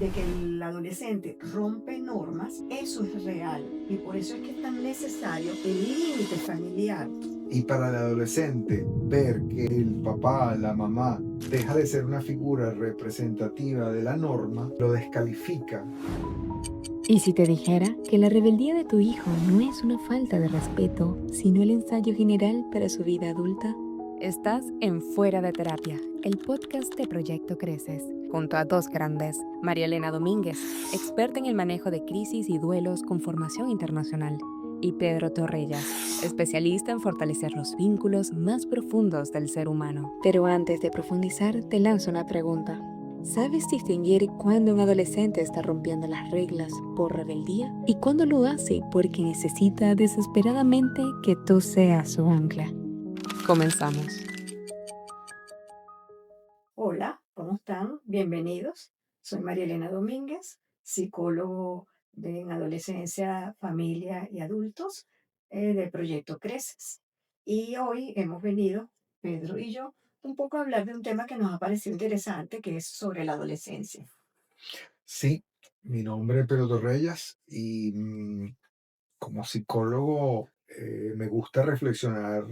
de que el adolescente rompe normas, eso es real. Y por eso es que es tan necesario el límite familiar. Y para el adolescente, ver que el papá, la mamá, deja de ser una figura representativa de la norma, lo descalifica. ¿Y si te dijera que la rebeldía de tu hijo no es una falta de respeto, sino el ensayo general para su vida adulta? Estás en Fuera de Terapia, el podcast de Proyecto Creces, junto a dos grandes, María Elena Domínguez, experta en el manejo de crisis y duelos con formación internacional, y Pedro Torrellas, especialista en fortalecer los vínculos más profundos del ser humano. Pero antes de profundizar, te lanzo una pregunta. ¿Sabes distinguir cuándo un adolescente está rompiendo las reglas por rebeldía y cuándo lo hace porque necesita desesperadamente que tú seas su ancla? Comenzamos. Hola, ¿cómo están? Bienvenidos. Soy María Elena Domínguez, psicólogo en adolescencia, familia y adultos de Proyecto Creces. Y hoy hemos venido, Pedro y yo, un poco a hablar de un tema que nos ha parecido interesante, que es sobre la adolescencia. Sí, mi nombre es Pedro Torrellas y como psicólogo me gusta reflexionar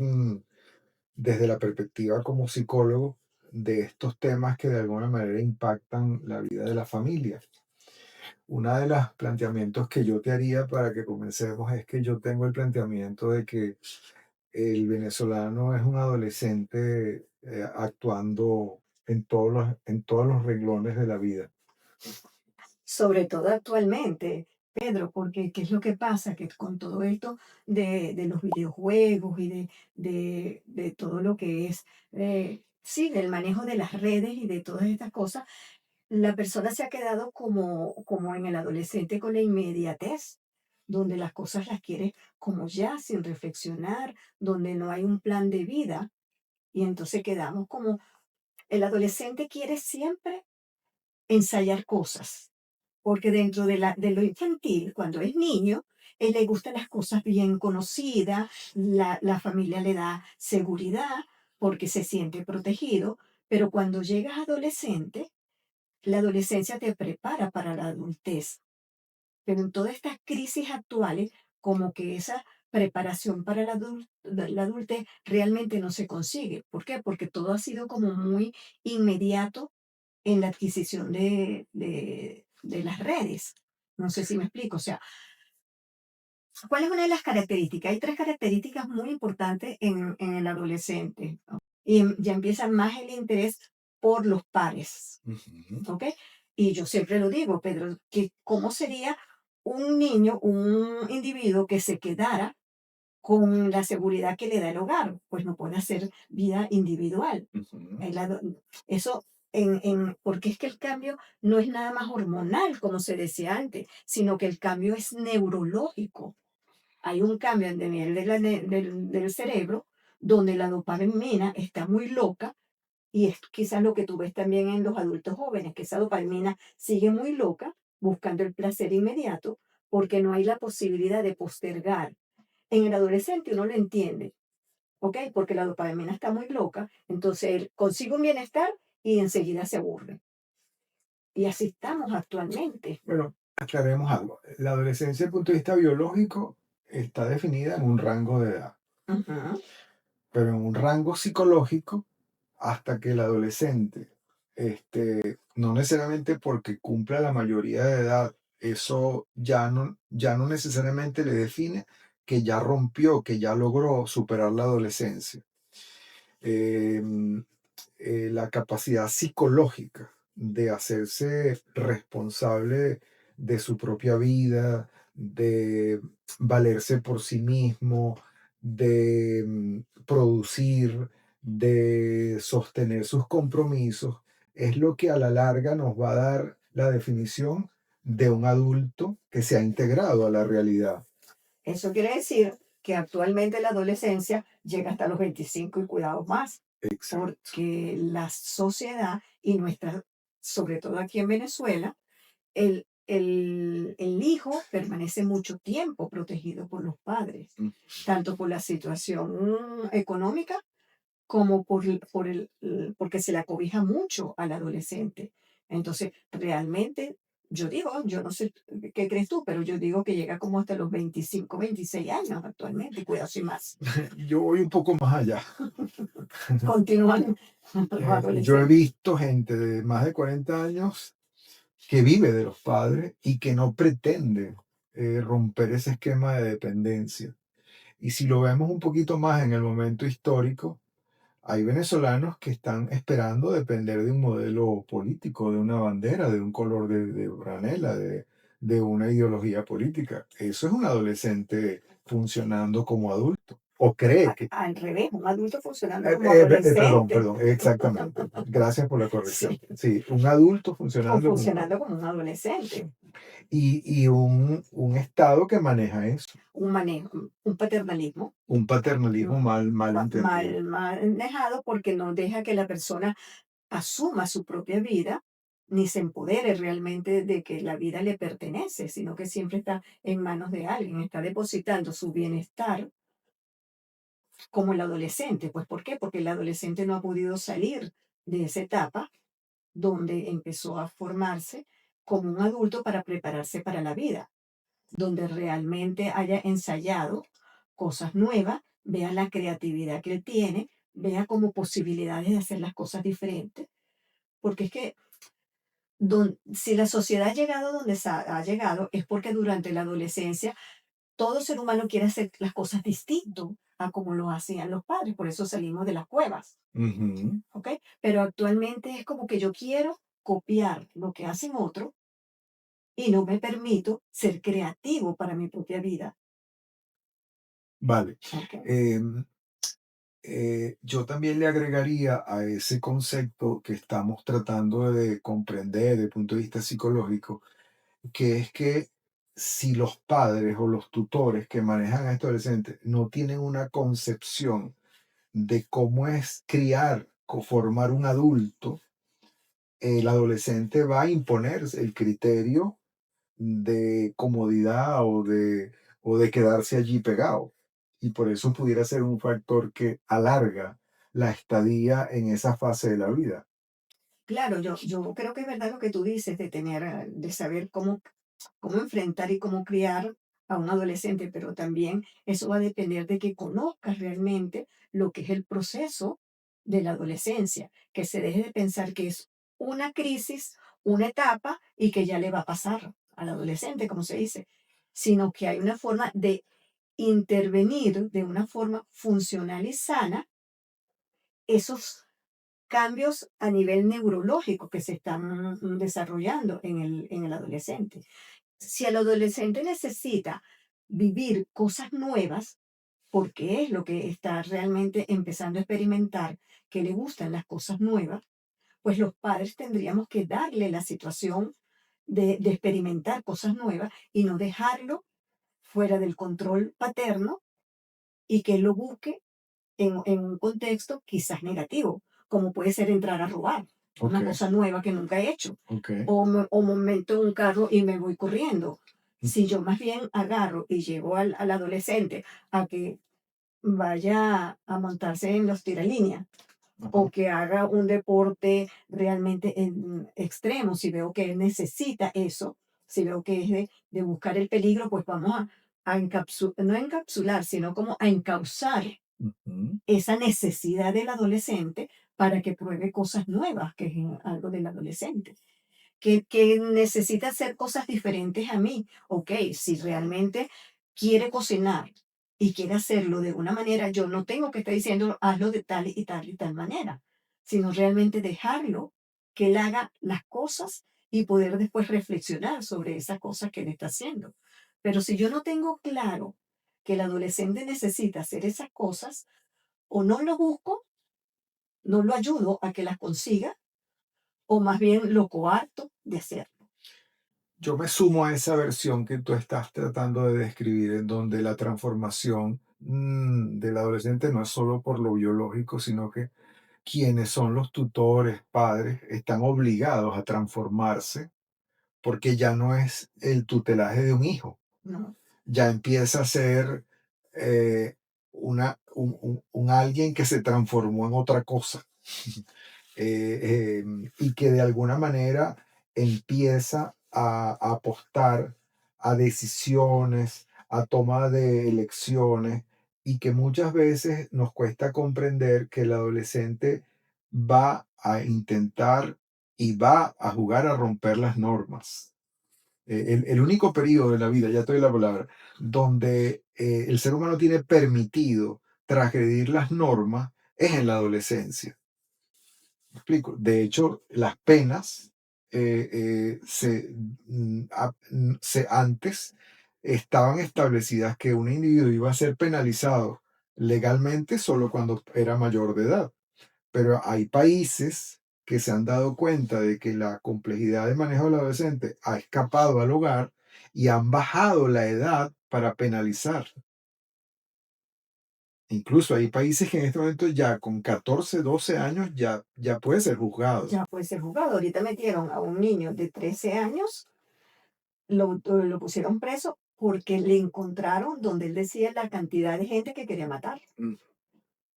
desde la perspectiva como psicólogo de estos temas que de alguna manera impactan la vida de la familia. Uno de los planteamientos que yo te haría para que comencemos es que yo tengo el planteamiento de que el venezolano es un adolescente actuando en todos los renglones de la vida. Sobre todo actualmente, Pedro, porque ¿qué es lo que pasa? Que con todo esto de los videojuegos y de todo lo que es, sí, del manejo de las redes y de todas estas cosas, la persona se ha quedado como en el adolescente con la inmediatez, donde las cosas las quiere como ya, sin reflexionar, donde no hay un plan de vida. Y entonces quedamos como, el adolescente quiere siempre ensayar cosas porque dentro de lo infantil, cuando es niño, él le gustan las cosas bien conocidas, la familia le da seguridad porque se siente protegido, pero cuando llegas adolescente, la adolescencia te prepara para la adultez. Pero en todas estas crisis actuales, como que esa preparación para la adultez realmente no se consigue. ¿Por qué? Porque todo ha sido como muy inmediato en la adquisición de las redes. No sé si me explico. O sea, ¿cuál es una de las características? Hay tres características muy importantes en el adolescente. ¿No? Y ya empieza más el interés por los pares. Ujú. ¿Ok? Y yo siempre lo digo, Pedro, que cómo sería un niño, un individuo que se quedara con la seguridad que le da el hogar, pues no puede hacer vida individual. Ujú. El ado- Eso, porque es que el cambio no es nada más hormonal, como se decía antes, sino que el cambio es neurológico. Hay un cambio en el nivel del cerebro donde la dopamina está muy loca y es quizás lo que tú ves también en los adultos jóvenes, que esa dopamina sigue muy loca, buscando el placer inmediato, porque no hay la posibilidad de postergar. En el adolescente uno lo entiende, ¿ok? Porque la dopamina está muy loca, entonces él consigue un bienestar y enseguida se aburre. Y así estamos actualmente. Bueno, aclaremos algo. La adolescencia, desde el punto de vista biológico, está definida en un rango de edad, Ujú. pero en un rango psicológico hasta que el adolescente, no necesariamente porque cumpla la mayoría de edad, eso ya no necesariamente le define que ya rompió, que ya logró superar la adolescencia. Em, la capacidad psicológica de hacerse responsable de su propia vida, de valerse por sí mismo, de producir, de sostener sus compromisos, es lo que a la larga nos va a dar la definición de un adulto que se ha integrado a la realidad. Eso quiere decir que actualmente la adolescencia llega hasta los 25 y cuidado más, Exacto. porque la sociedad y nuestra, sobre todo aquí en Venezuela, el hijo permanece mucho tiempo protegido por los padres, Mm. tanto por la situación económica como porque se la cobija mucho al adolescente. Entonces, realmente yo digo, yo no sé qué crees tú, pero yo digo que llega como hasta los 25, 26 años actualmente, cuidado si más. Yo voy un poco más allá. Continúan los Yo he adolescentes. visto gente de más de 40 años que vive de los padres y que no pretende romper ese esquema de dependencia. Y si lo vemos un poquito más en el momento histórico, hay venezolanos que están esperando depender de un modelo político, de una bandera, de un color de franela, de una ideología política. Eso es un adolescente funcionando como adulto. O cree que... Al revés, un adulto funcionando como adolescente. Perdón, exactamente. Gracias por la corrección. Sí, Sí, un adulto o funcionando como un funcionando adulto. como un adolescente. Y un Estado que maneja eso, Un manejo, un paternalismo un paternalismo mal entendido. mal manejado porque no deja que la persona asuma su propia vida, ni se empodere realmente de que la vida le pertenece, sino que siempre está en manos de alguien, está depositando su bienestar como el adolescente. Pues ¿por qué? Porque el adolescente no ha podido salir de esa etapa donde empezó a formarse como un adulto para prepararse para la vida, donde realmente haya ensayado cosas nuevas, vea la creatividad que él tiene, vea como posibilidades de hacer las cosas diferentes, porque es que si la sociedad ha llegado donde ha llegado es porque durante la adolescencia todo ser humano quiere hacer las cosas distinto a como lo hacían los padres, por eso salimos de las cuevas, Ujú. ¿ok? Pero actualmente es como que yo quiero copiar lo que hacen otros y no me permito ser creativo para mi propia vida, Vale. ¿ok? Em, yo también le agregaría a ese concepto que estamos tratando de comprender desde el punto de vista psicológico, que es que si los padres o los tutores que manejan a estos adolescentes no tienen una concepción de cómo es criar o formar un adulto, el adolescente va a imponer el criterio de comodidad o de quedarse allí pegado. Y por eso pudiera ser un factor que alarga la estadía en esa fase de la vida. Claro, yo creo que es verdad lo que tú dices de tener, de saber cómo enfrentar y cómo criar a un adolescente, pero también eso va a depender de que conozcas realmente lo que es el proceso de la adolescencia, que se deje de pensar que es una crisis, una etapa y que ya le va a pasar al adolescente, como se dice, sino que hay una forma de intervenir de una forma funcional y sana esos cambios a nivel neurológico que se están desarrollando en el adolescente. Si el adolescente necesita vivir cosas nuevas, porque es lo que está realmente empezando a experimentar, que le gustan las cosas nuevas, pues los padres tendríamos que darle la situación de experimentar cosas nuevas y no dejarlo fuera del control paterno y que él lo busque en un contexto quizás negativo, como puede ser entrar a robar, Ok, una cosa nueva que nunca he hecho, ok. o me meto en un carro y me voy corriendo. Si yo más bien agarro y llevo al adolescente a que vaya a montarse en los tiralíneas Ajá. o que haga un deporte realmente extremo, si veo que él necesita eso, si veo que es de buscar el peligro, pues vamos a no encapsular, sino como a encauzar Ujú. esa necesidad del adolescente para que pruebe cosas nuevas, que es algo del adolescente, que necesita hacer cosas diferentes a mí. Ok, si realmente quiere cocinar y quiere hacerlo de una manera, yo no tengo que estar diciendo hazlo de tal y tal y tal manera, sino realmente dejarlo que él haga las cosas y poder después reflexionar sobre esas cosas que él está haciendo. Pero si yo no tengo claro que el adolescente necesita hacer esas cosas, o no lo busco, no lo ayudo a que las consiga, o más bien lo coarto de hacerlo. Yo me sumo a esa versión que tú estás tratando de describir, en donde la transformación del adolescente no es solo por lo biológico, sino que quienes son los tutores, padres, están obligados a transformarse porque ya no es el tutelaje de un hijo, ¿No? ya empieza a ser eh, un alguien que se transformó en otra cosa y que de alguna manera empieza a apostar a decisiones, a toma de elecciones, y que muchas veces nos cuesta comprender que el adolescente va a intentar y va a jugar a romper las normas. El único periodo de la vida, ya te doy la palabra, donde el ser humano tiene permitido transgredir las normas es en la adolescencia. ¿Me explico? De hecho, las penas antes estaban establecidas que un individuo iba a ser penalizado legalmente solo cuando era mayor de edad. Pero hay países que se han dado cuenta de que la complejidad de manejo del adolescente ha escapado al hogar y han bajado la edad para penalizar. Incluso hay países que en este momento ya con 14, 12 años ya puede ser juzgado. Ya puede ser juzgado. Ahorita metieron a un niño de 13 años, lo pusieron preso porque le encontraron donde él decía la cantidad de gente que quería matar. Mm,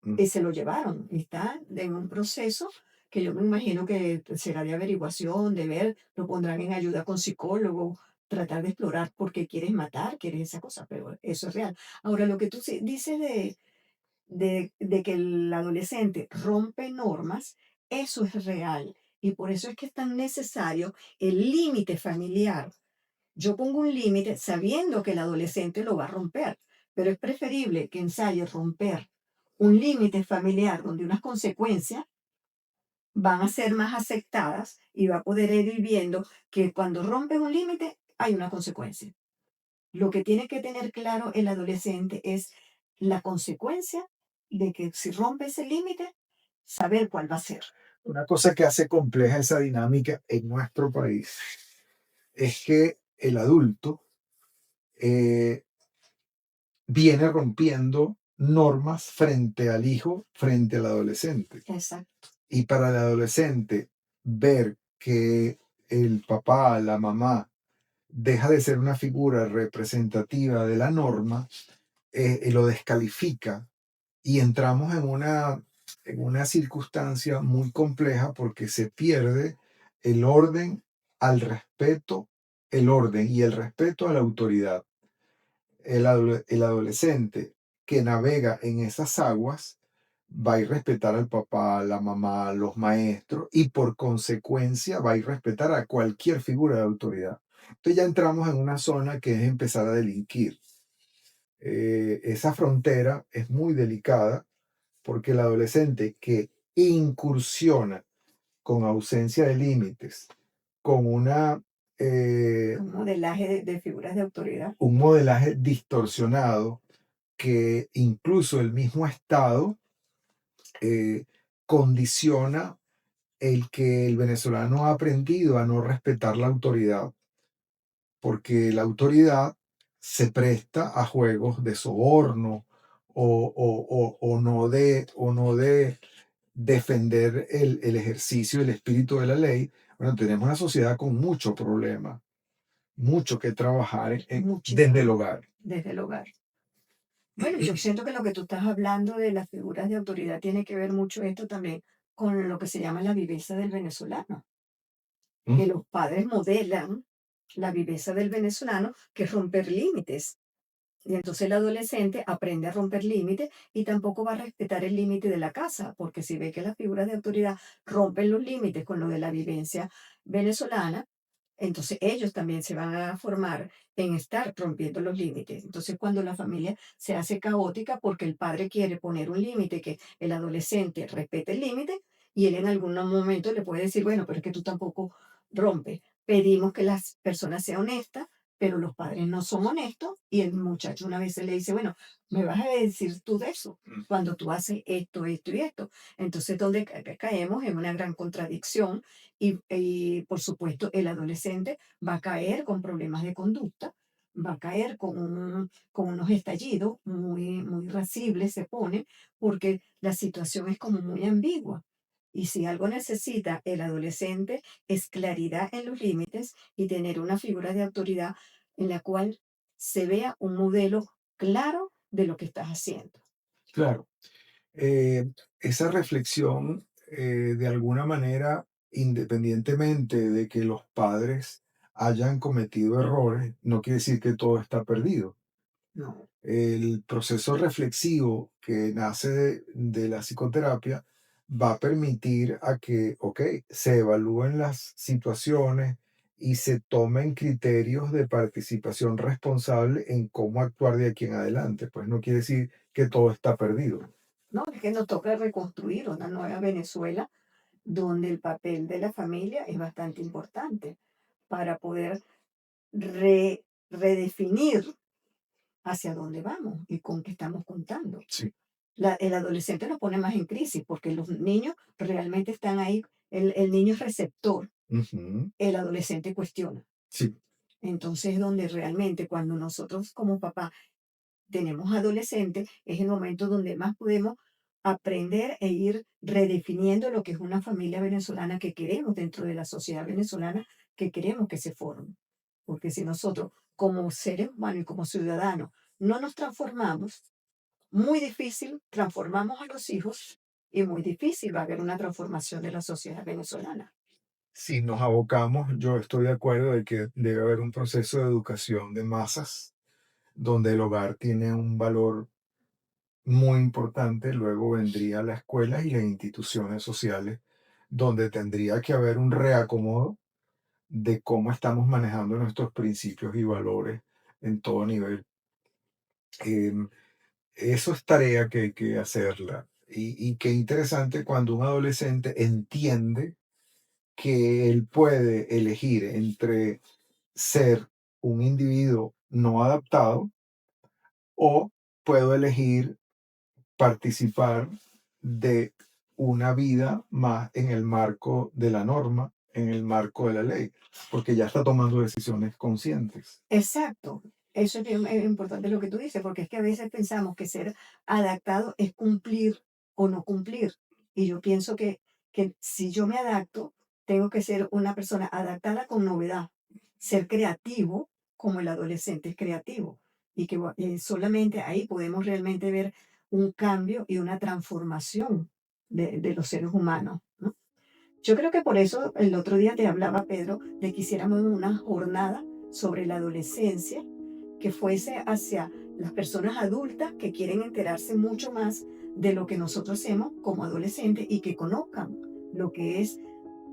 mm. Y se lo llevaron. Y está en un proceso que yo me imagino que será de averiguación, de ver, lo pondrán en ayuda con psicólogo, tratar de explorar por qué quieres matar, quieres esa cosa, pero eso es real. Ahora, lo que tú dices de que el adolescente rompe normas, eso es real. Y por eso es que es tan necesario el límite familiar. Yo pongo un límite sabiendo que el adolescente lo va a romper, pero es preferible que ensaye romper un límite familiar donde unas consecuencias van a ser más aceptadas y va a poder ir viendo que cuando rompes un límite hay una consecuencia. Lo que tiene que tener claro el adolescente es la consecuencia de que si rompe ese límite, saber cuál va a ser. Una cosa que hace compleja esa dinámica en nuestro país es que el adulto eh, viene rompiendo normas frente al hijo, frente al adolescente. Exacto. Y para el adolescente, ver que el papá, la mamá, deja de ser una figura representativa de la norma, lo descalifica y entramos en una circunstancia muy compleja porque se pierde el orden al respeto, el orden y el respeto a la autoridad. El adolescente que navega en esas aguas va a ir respetar al papá, a la mamá, a los maestros y por consecuencia va a ir respetar a cualquier figura de autoridad. Entonces ya entramos en una zona que es empezar a delinquir. Esa frontera es muy delicada porque el adolescente que incursiona con ausencia de límites, con Un modelaje de figuras de autoridad. un modelaje distorsionado que incluso el mismo Estado eh, condiciona el que el venezolano ha aprendido a no respetar la autoridad, porque la autoridad se presta a juegos de soborno o no de defender el ejercicio del espíritu de la ley. Bueno, tenemos una sociedad con mucho problema, mucho que trabajar desde el Muchísimo, hogar. desde el hogar. Bueno, yo siento que lo que tú estás hablando de las figuras de autoridad tiene que ver mucho esto también con lo que se llama la viveza del venezolano, ¿Mm? que los padres modelan la viveza del venezolano, que es romper límites. Y entonces el adolescente aprende a romper límites y tampoco va a respetar el límite de la casa, porque si ve que las figuras de autoridad rompen los límites con lo de la vivencia venezolana, entonces ellos también se van a formar en estar rompiendo los límites. Entonces cuando la familia se hace caótica porque el padre quiere poner un límite, que el adolescente respete el límite y él en algún momento le puede decir, bueno, pero es que tú tampoco rompes. Pedimos que las personas sean honestas, pero los padres no son honestos y el muchacho una vez se le dice, bueno, me vas a decir tú de eso cuando tú haces esto, esto y esto. Entonces, donde caemos en una gran contradicción y, por supuesto, el adolescente va a caer con problemas de conducta, va a caer con unos estallidos muy irascibles, se pone, porque la situación es como muy ambigua. Y si algo necesita el adolescente es claridad en los límites y tener una figura de autoridad en la cual se vea un modelo claro de lo que estás haciendo. Claro. Esa reflexión, de alguna manera, independientemente de que los padres hayan cometido errores, no quiere decir que todo está perdido. No, El proceso reflexivo que nace de la psicoterapia va a permitir a que, ok, se evalúen las situaciones y se tomen criterios de participación responsable en cómo actuar de aquí en adelante. Pues no quiere decir que todo está perdido. no, es que nos toca reconstruir una nueva Venezuela donde el papel de la familia es bastante importante para poder redefinir hacia dónde vamos y con qué estamos contando. Sí. El adolescente nos pone más en crisis porque los niños realmente están ahí, el niño es receptor, Ujú. el adolescente cuestiona. Sí. Entonces, donde realmente cuando nosotros como papá tenemos adolescentes, es el momento donde más podemos aprender e ir redefiniendo lo que es una familia venezolana que queremos dentro de la sociedad venezolana que queremos que se forme. Porque si nosotros, como seres humanos y como ciudadanos, no nos transformamos, muy difícil transformamos a los hijos y muy difícil va a haber una transformación de la sociedad venezolana. Si nos abocamos, yo estoy de acuerdo de que debe haber un proceso de educación de masas donde el hogar tiene un valor muy importante, luego vendría la escuela y las instituciones sociales, donde tendría que haber un reacomodo de cómo estamos manejando nuestros principios y valores en todo nivel. Em, Eso es tarea que hay que hacerla. Y qué interesante cuando un adolescente entiende que él puede elegir entre ser un individuo no adaptado o puedo elegir participar de una vida más en el marco de la norma, en el marco de la ley, porque ya está tomando decisiones conscientes. Exacto. Eso es importante lo que tú dices, porque es que a veces pensamos que ser adaptado es cumplir o no cumplir. Y yo pienso que si yo me adapto, tengo que ser una persona adaptada con novedad, ser creativo como el adolescente es creativo. Y que solamente ahí podemos realmente ver un cambio y una transformación de los seres humanos, ¿no? Yo creo que por eso el otro día te hablaba, Pedro, de que hiciéramos una jornada sobre la adolescencia que fuese hacia las personas adultas que quieren enterarse mucho más de lo que nosotros hacemos como adolescentes y que conozcan lo que es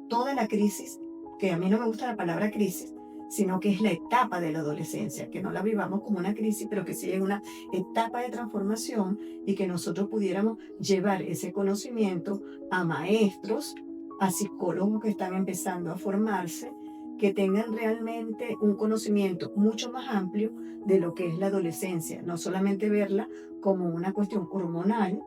toda la crisis, que a mí no me gusta la palabra crisis, sino que es la etapa de la adolescencia, que no la vivamos como una crisis, pero que sí es una etapa de transformación y que nosotros pudiéramos llevar ese conocimiento a maestros, a psicólogos que están empezando a formarse, que tengan realmente un conocimiento mucho más amplio de lo que es la adolescencia, no solamente verla como una cuestión hormonal,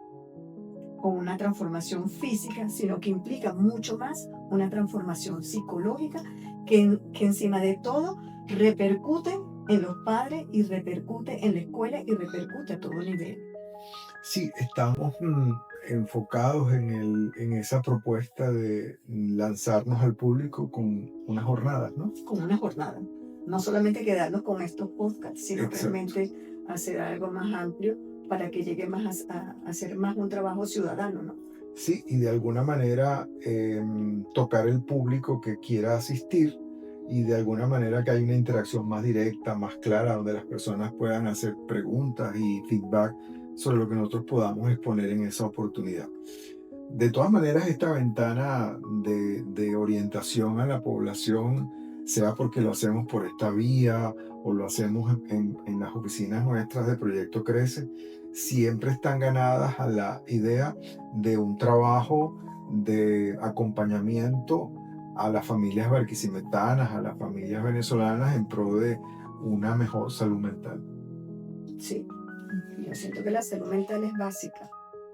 o una transformación física, sino que implica mucho más una transformación psicológica que encima de todo repercute en los padres y repercute en la escuela y repercute a todo nivel, Sí, estamos enfocados en esa propuesta de lanzarnos al público con unas jornadas, ¿no? con una jornada. No solamente quedarnos con estos podcasts, sino Exacto. realmente hacer algo más amplio para que llegue más a hacer más un trabajo ciudadano, ¿no? Sí, y de alguna manera tocar el público que quiera asistir y de alguna manera que haya una interacción más directa, más clara, donde las personas puedan hacer preguntas y feedback sobre lo que nosotros podamos exponer en esa oportunidad. De todas maneras, esta ventana de orientación a la población, sea porque lo hacemos por esta vía o lo hacemos en las oficinas nuestras de Proyecto Crece, siempre están ganadas a la idea de un trabajo de acompañamiento a las familias barquisimetanas, a las familias venezolanas en pro de una mejor salud mental. Sí, yo siento que la salud mental es básica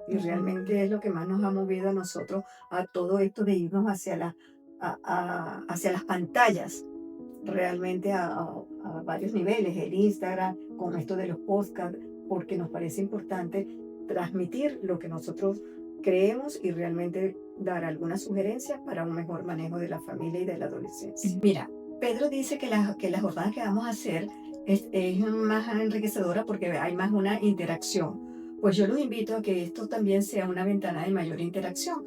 y Ujú. realmente es lo que más nos ha movido a nosotros a todo esto de irnos hacia, hacia las pantallas, realmente a varios niveles, el Instagram, con esto de los podcasts, porque nos parece importante transmitir lo que nosotros creemos y realmente dar algunas sugerencias para un mejor manejo de la familia y de la adolescencia. Mira, Pedro dice que la jornada que vamos a hacer es más enriquecedora porque hay más una interacción. Pues yo los invito a que esto también sea una ventana de mayor interacción.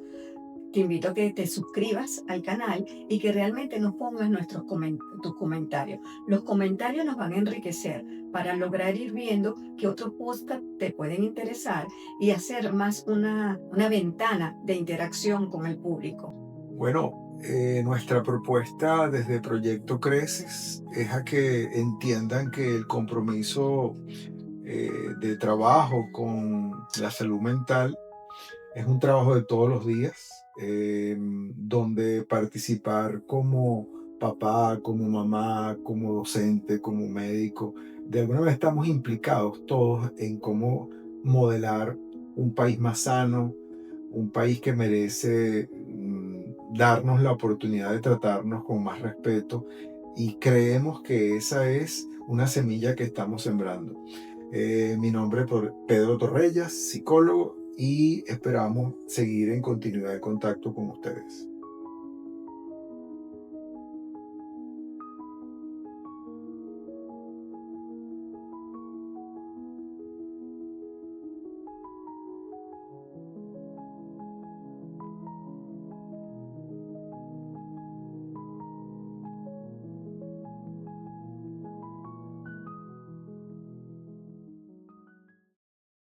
te invito a que te suscribas al canal y que realmente nos pongas tus comentarios. Los comentarios nos van a enriquecer para lograr ir viendo qué otros podcasts te pueden interesar y hacer más una ventana de interacción con el público. Bueno, nuestra propuesta desde Proyecto Creces es a que entiendan que el compromiso de trabajo con la salud mental es un trabajo de todos los días, donde participar como papá, como mamá, como docente, como médico, de alguna manera estamos implicados todos en cómo modelar un país más sano, un país que merece darnos la oportunidad de tratarnos con más respeto, y creemos que esa es una semilla que estamos sembrando. Mi nombre es Pedro Torrellas, psicólogo, y esperamos seguir en continuidad de contacto con ustedes.